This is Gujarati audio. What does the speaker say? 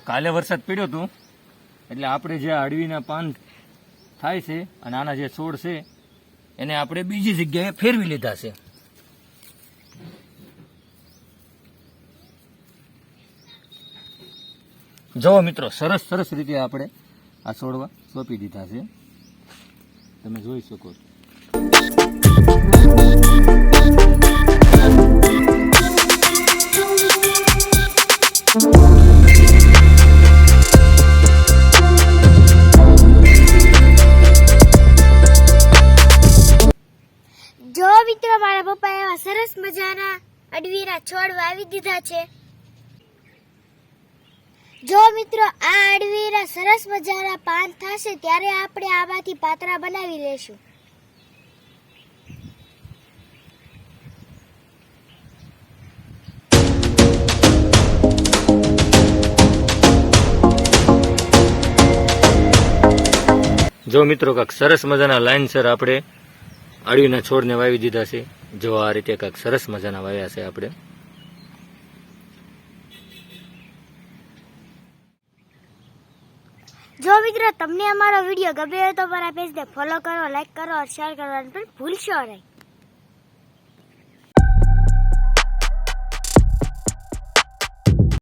કાલે વરસાદ પડ્યો હતો એટલે આપણે જે અડવીના પાન થાય છે અને આના જે છોડ છે એને આપણે બીજી જગ્યાએ ફેરવી લીધા છે. જો મિત્રો સરસ સરસ રીતે આપણે આ છોડવા સોંપી દીધા છે, તમે જોઈ શકો છો. જો મિત્રો મારા પપ્પા એવા સરસ મજાના અડવીના છોડ વાવી દીધા છે. જો મિત્રો આ અડવીના સરસ મજાના પાન થશે ત્યારે આપણે આમાંથી પાતરા બનાવી લેશું. જો મિત્રો કાંક સરસ મજાના લાઈનસર આપણે અડવીના છોડને વાવી દીધા છે. જો આ રીતે કાંક સરસ મજાના વાવ્યા છે આપણે. જો મિત્રો તમને અમારો વિડીયો ગમ્યો હોય તો અમારા પેજને ફોલો કરો, લાઈક કરો અને શેર કરવાનું પણ ભૂલશો નહીં.